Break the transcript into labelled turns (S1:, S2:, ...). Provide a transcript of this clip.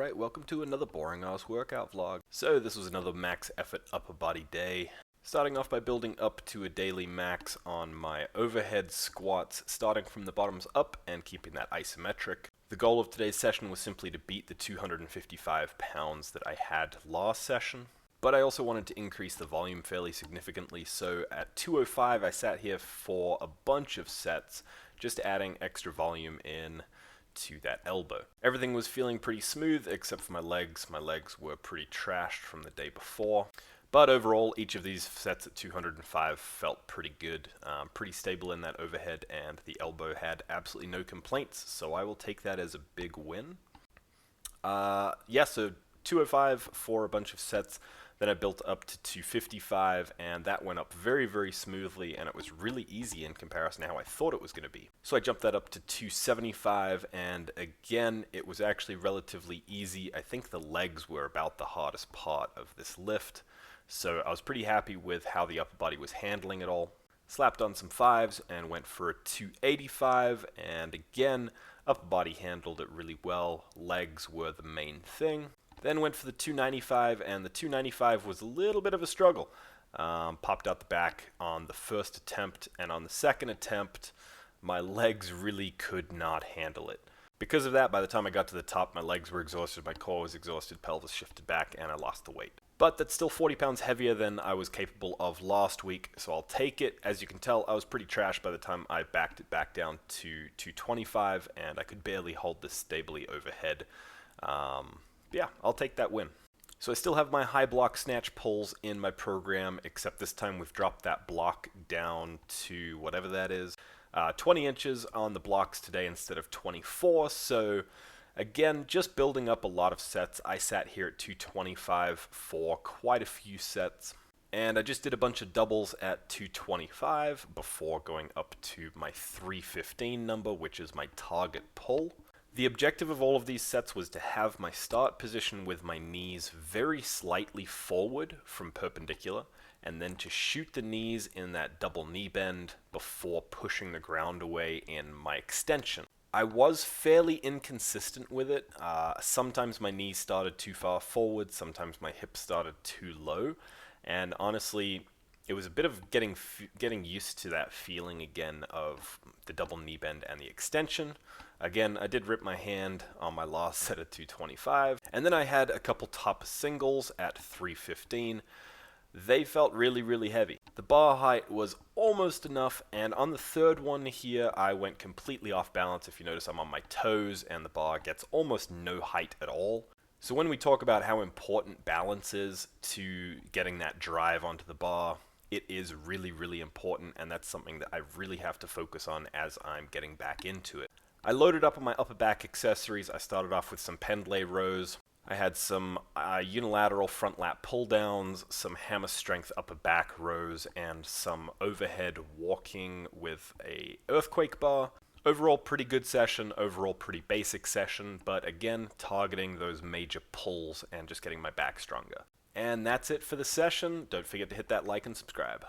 S1: Alright, welcome to another boring ass workout vlog. So this was another max effort upper body day. Starting off by building up to a daily max on my overhead squats, starting from the bottoms up and keeping that isometric. The goal of today's session was simply to beat the 255 pounds that I had last session. But I also wanted to increase the volume fairly significantly, so at 205 I sat here for a bunch of sets, just adding extra volume in to that elbow. Everything was feeling pretty smooth except for my legs. My legs were pretty trashed from the day before. But overall, each of these sets at 205 felt pretty good, pretty stable in that overhead, and the elbow had absolutely no complaints, so I will take that as a big win. So 205 for a bunch of sets. Then I built up to 255, and that went up very, very smoothly, and it was really easy in comparison to how I thought it was going to be. So I jumped that up to 275, and again, it was actually relatively easy. I think the legs were about the hardest part of this lift, so I was pretty happy with how the upper body was handling it all. Slapped on some fives and went for a 285, and again, upper body handled it really well. Legs were the main thing. Then went for the 295, and the 295 was a little bit of a struggle. Popped out the back on the first attempt, and on the second attempt, my legs really could not handle it. Because of that, by the time I got to the top, my legs were exhausted, my core was exhausted, pelvis shifted back, and I lost the weight. But that's still 40 pounds heavier than I was capable of last week, so I'll take it. As you can tell, I was pretty trashed by the time I backed it back down to 225, and I could barely hold this stably overhead. Yeah, I'll take that win. So I still have my high block snatch pulls in my program, except this time we've dropped that block down to whatever that is. 20 inches on the blocks today instead of 24, so again, just building up a lot of sets. I sat here at 225 for quite a few sets, and I just did a bunch of doubles at 225 before going up to my 315 number, which is my target pull. The objective of all of these sets was to have my start position with my knees very slightly forward from perpendicular, and then to shoot the knees in that double knee bend before pushing the ground away in my extension. I was fairly inconsistent with it. Sometimes my knees started too far forward, sometimes my hips started too low, and honestly, it was a bit of getting used to that feeling again of the double knee bend and the extension. Again, I did rip my hand on my last set at 225, and then I had a couple top singles at 315. They felt really, really heavy. The bar height was almost enough, and on the third one here, I went completely off balance. If you notice, I'm on my toes, and the bar gets almost no height at all. So when we talk about how important balance is to getting that drive onto the bar, it is really, really important, and that's something that I really have to focus on as I'm getting back into it. I loaded up on my upper back accessories. I started off with some pendlay rows. I had some unilateral front lat pull downs, some hammer strength upper back rows, and some overhead walking with a earthquake bar. Overall pretty good session, overall pretty basic session, but again, targeting those major pulls and just getting my back stronger. And that's it for the session. Don't forget to hit that like and subscribe.